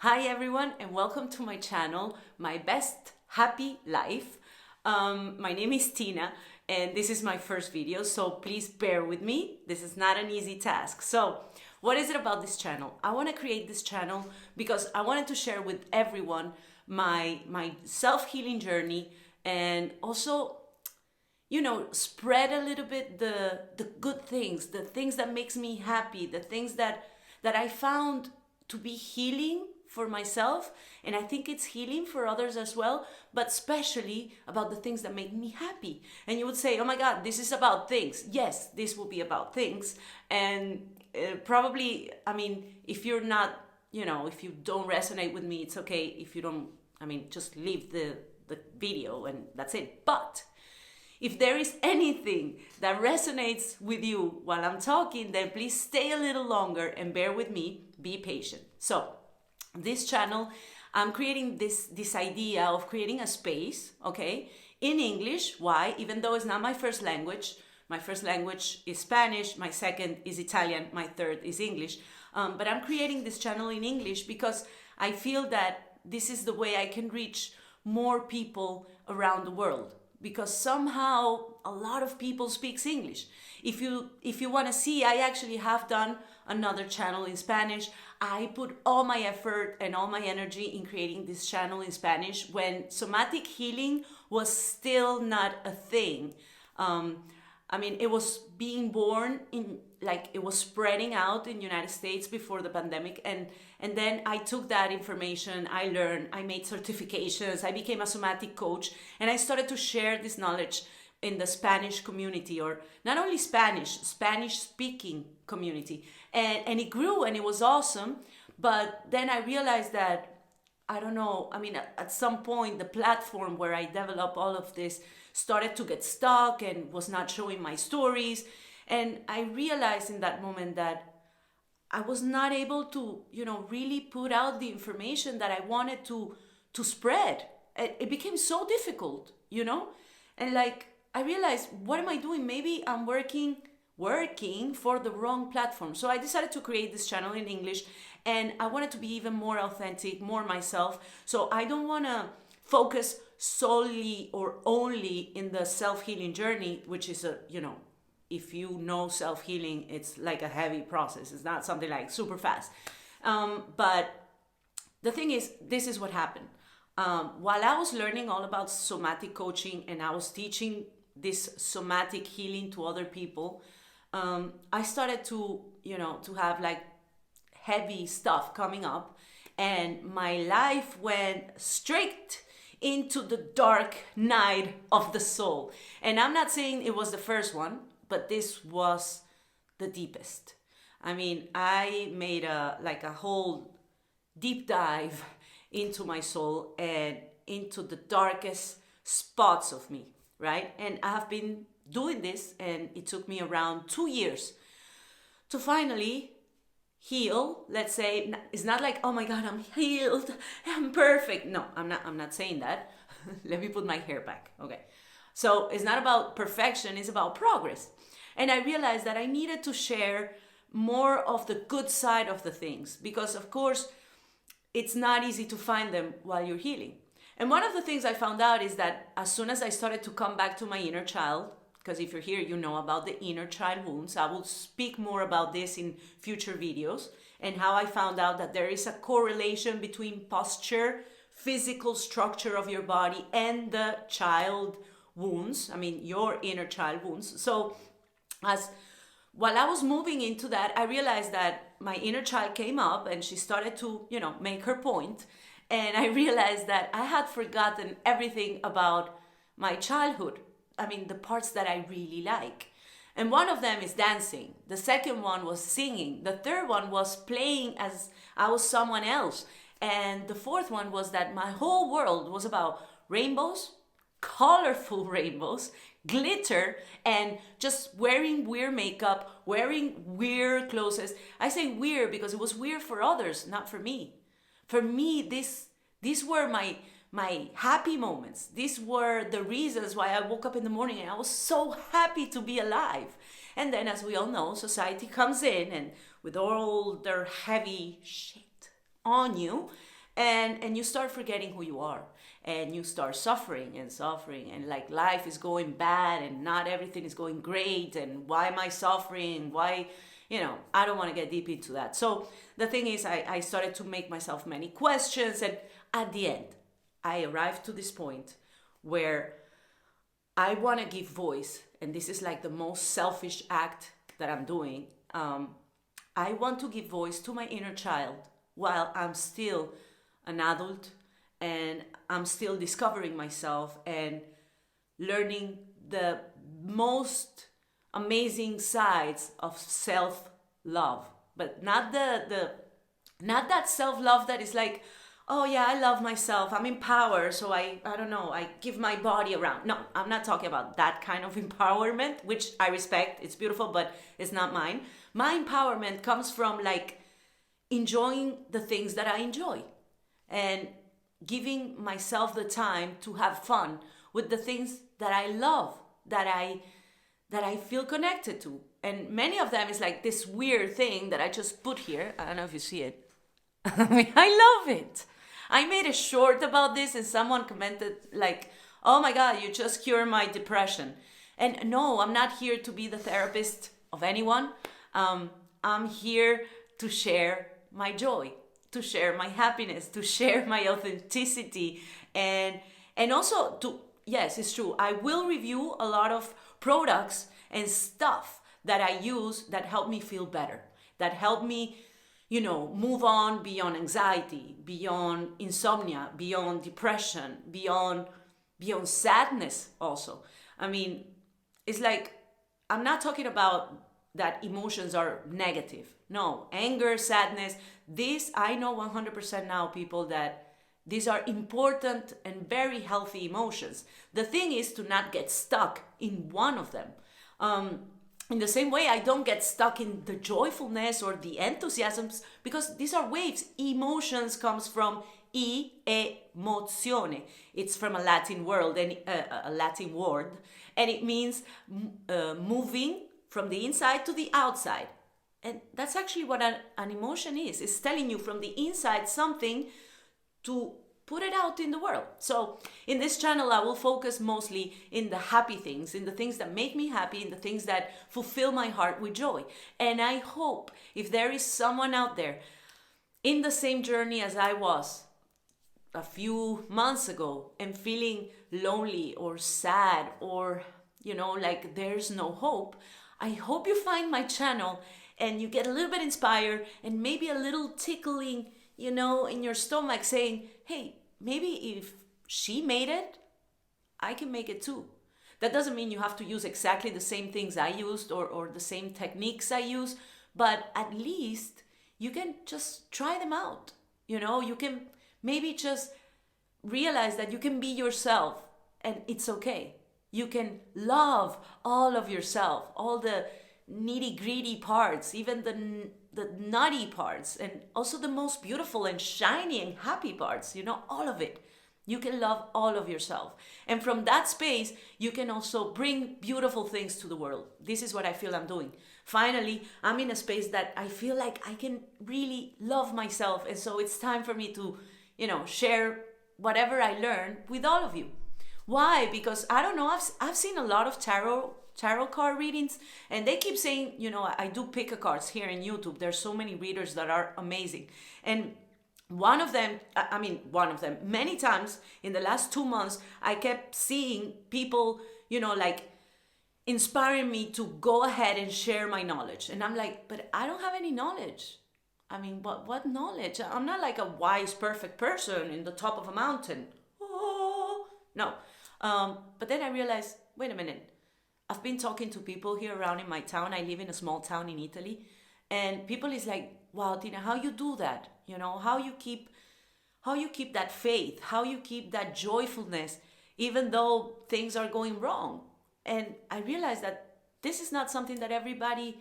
Hi everyone and welcome to my channel, My Best Happy Life. My name is Tina and this is my first video, so please bear with me. This is not an easy task. So what is it about this channel? I want to create this channel because I wanted to share with everyone my self-healing journey and also spread a little bit the good things, the things that makes me happy, the things that I found to be healing for myself, and I think it's healing for others as well, but especially about the things that make me happy. And you would say, oh my God, this is about things. Yes, this will be about things. And probably, if you're not, if you don't resonate with me, it's okay. If you don't, just leave the video and that's it. But if there is anything that resonates with you while I'm talking, then please stay a little longer and bear with me, be patient. So this channel, I'm creating this idea of creating a space, okay, in English. Why? Even though it's not my first language is Spanish, my second is Italian, my third is English. But I'm creating this channel in English because I feel that this is the way I can reach more people around the world. Because somehow a lot of people speaks English. If you want to see, I actually have done another channel in Spanish. I put all my effort and all my energy in creating this channel in Spanish when somatic healing was still not a thing. It was being born in, it was spreading out in the United States before the pandemic. And then I took that information, I learned, I made certifications, I became a somatic coach, and I started to share this knowledge in the Spanish community, or not only Spanish speaking community. And it grew and it was awesome. But then I realized that, at some point, the platform where I developed all of this started to get stuck and was not showing my stories. And I realized in that moment that I was not able to, really put out the information that I wanted to spread. It became so difficult, And I realized, what am I doing? Maybe I'm working for the wrong platform. So I decided to create this channel in English, and I wanted to be even more authentic, more myself. So I don't want to focus solely or only in the self-healing journey, which is if you know self-healing, it's like a heavy process. It's not something like super fast. But the thing is, this is what happened. While I was learning all about somatic coaching and I was teaching this somatic healing to other people, I started to have heavy stuff coming up, and my life went straight into the dark night of the soul. And I'm not saying it was the first one, but this was the deepest. I made a whole deep dive into my soul and into the darkest spots of me, right? And I have been doing this, and it took me around 2 years to finally heal. Let's say it's not like, oh my God, I'm healed, I'm perfect. No, I'm not saying that. Let me put my hair back. Okay. So it's not about perfection, it's about progress. And I realized that I needed to share more of the good side of the things, because of course it's not easy to find them while you're healing. And one of the things I found out is that as soon as I started to come back to my inner child, because if you're here, you know about the inner child wounds. I will speak more about this in future videos, and how I found out that there is a correlation between posture, physical structure of your body, and the child wounds, your inner child wounds. So while I was moving into that, I realized that my inner child came up and she started to, make her point. And I realized that I had forgotten everything about my childhood. The parts that I really like. And one of them is dancing. The second one was singing. The third one was playing as I was someone else. And the fourth one was that my whole world was about rainbows, colorful rainbows, glitter, and just wearing weird makeup, wearing weird clothes. I say weird because it was weird for others, not for me. For me, these were my happy moments. These were the reasons why I woke up in the morning and I was so happy to be alive. And then, as we all know, society comes in and with all their heavy shit on you, and you start forgetting who you are, and you start suffering and suffering, and like life is going bad and not everything is going great, and why am I suffering? Why, I don't want to get deep into that. So the thing is, I started to make myself many questions, and at the end I arrived to this point where I want to give voice, and this is like the most selfish act that I'm doing. I want to give voice to my inner child while I'm still an adult and I'm still discovering myself and learning the most amazing sides of self-love. But not not that self-love that is like, oh yeah, I love myself, I'm empowered, so I don't know, I give my body around. No, I'm not talking about that kind of empowerment, which I respect, it's beautiful, but it's not mine. My empowerment comes from like enjoying the things that I enjoy and giving myself the time to have fun with the things that I love, that I feel connected to. And many of them is like this weird thing that I just put here. I don't know if you see it. I mean, I love it. I made a short about this and someone commented like, oh my God, you just cured my depression. And no, I'm not here to be the therapist of anyone. I'm here to share my joy, to share my happiness, to share my authenticity, and also to, yes, it's true, I will review a lot of products and stuff that I use that help me feel better, that help me, move on beyond anxiety, beyond insomnia, beyond depression, beyond sadness also. I mean, it's like, I'm not talking about that emotions are negative. No, anger, sadness, this I know 100% now, people, that these are important and very healthy emotions. The thing is to not get stuck in one of them. In the same way, I don't get stuck in the joyfulness or the enthusiasms, because these are waves. Emotions comes from emozione. It's from a Latin word, and it means moving from the inside to the outside. And that's actually what an emotion is. It's telling you from the inside something to put it out in the world. So in this channel, I will focus mostly in the happy things, in the things that make me happy, in the things that fulfill my heart with joy. And I hope if there is someone out there in the same journey as I was a few months ago and feeling lonely or sad or, like there's no hope, I hope you find my channel and you get a little bit inspired and maybe a little tickling, in your stomach saying, hey, maybe if she made it, I can make it too. That doesn't mean you have to use exactly the same things I used or the same techniques I use, but at least you can just try them out. You can maybe just realize that you can be yourself and it's okay. You can love all of yourself, all the nitty-gritty parts, even the nutty parts, and also the most beautiful and shiny and happy parts, all of it. You can love all of yourself. And from that space, you can also bring beautiful things to the world. This is what I feel I'm doing. Finally, I'm in a space that I feel like I can really love myself. And so it's time for me to, share whatever I learned with all of you. Why? Because I don't know, I've seen a lot of tarot card readings, and they keep saying, I do pick a cards here in YouTube. There's so many readers that are amazing. And one of them, many times in the last 2 months, I kept seeing people, like inspiring me to go ahead and share my knowledge. And I'm like, but I don't have any knowledge. I mean, what knowledge? I'm not like a wise, perfect person in the top of a mountain. Oh, no. But then I realized, wait a minute. I've been talking to people here around in my town. I live in a small town in Italy. And people is like, wow, Tina, how you do that? How you keep that faith, how you keep that joyfulness, even though things are going wrong. And I realized that this is not something that everybody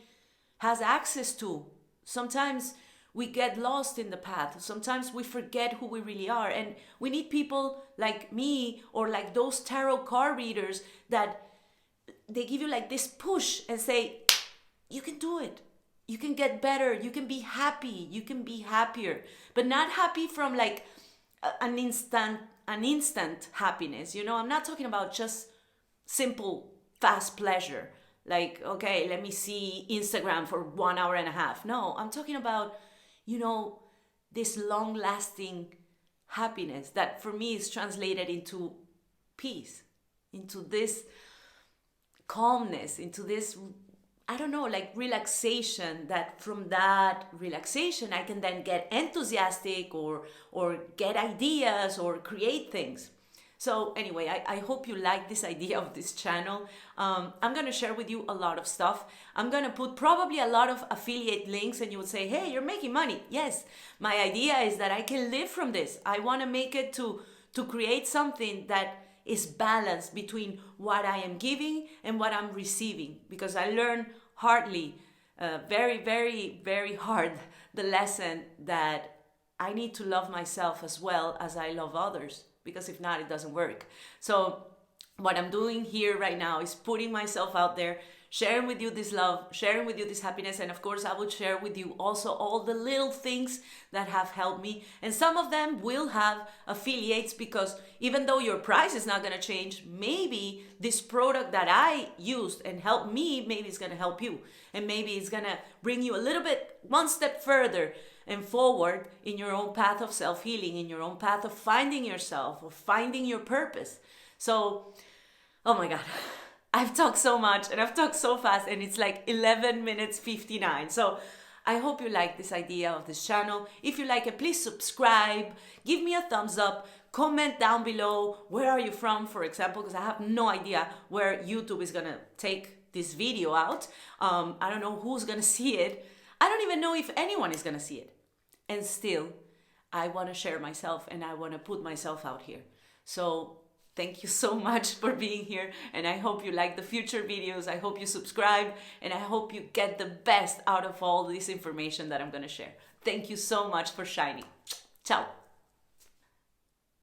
has access to. Sometimes we get lost in the path. Sometimes we forget who we really are. And we need people like me or like those tarot card readers that they give you like this push and say, you can do it. You can get better. You can be happy. You can be happier. But not happy from like an instant happiness. You know, I'm not talking about just simple fast pleasure, like, okay, let me see Instagram for 1 hour and a half. No, I'm talking about, you know, this long lasting happiness that for me is translated into peace, into this calmness, into this, I don't know, like relaxation, that from that relaxation I can then get enthusiastic or get ideas or create things. So anyway, I hope you like this idea of this channel. I'm going to share with you a lot of stuff. I'm going to put probably a lot of affiliate links, and you would say, hey, you're making money. Yes, my idea is that I can live from this. I want to make it to create something that is balanced between what I am giving and what I'm receiving. Because I learned hardly, very, very, very hard, the lesson that I need to love myself as well as I love others. Because if not, it doesn't work. So what I'm doing here right now is putting myself out there, sharing with you this love, sharing with you this happiness. And of course, I would share with you also all the little things that have helped me. And some of them will have affiliates, because even though your price is not going to change, maybe this product that I used and helped me, maybe it's going to help you. And maybe it's going to bring you a little bit, one step further and forward in your own path of self-healing, in your own path of finding yourself or finding your purpose. So, oh my God, I've talked so much and I've talked so fast, and it's like 11 minutes 59. So I hope you like this idea of this channel. If you like it, please subscribe, give me a thumbs up, comment down below, where are you from, for example, because I have no idea where YouTube is gonna take this video out. I don't know who's gonna see it. I don't even know if anyone is gonna see it. And still, I want to share myself and I want to put myself out here. So thank you so much for being here. And I hope you like the future videos. I hope you subscribe. And I hope you get the best out of all this information that I'm going to share. Thank you so much for shining. Ciao.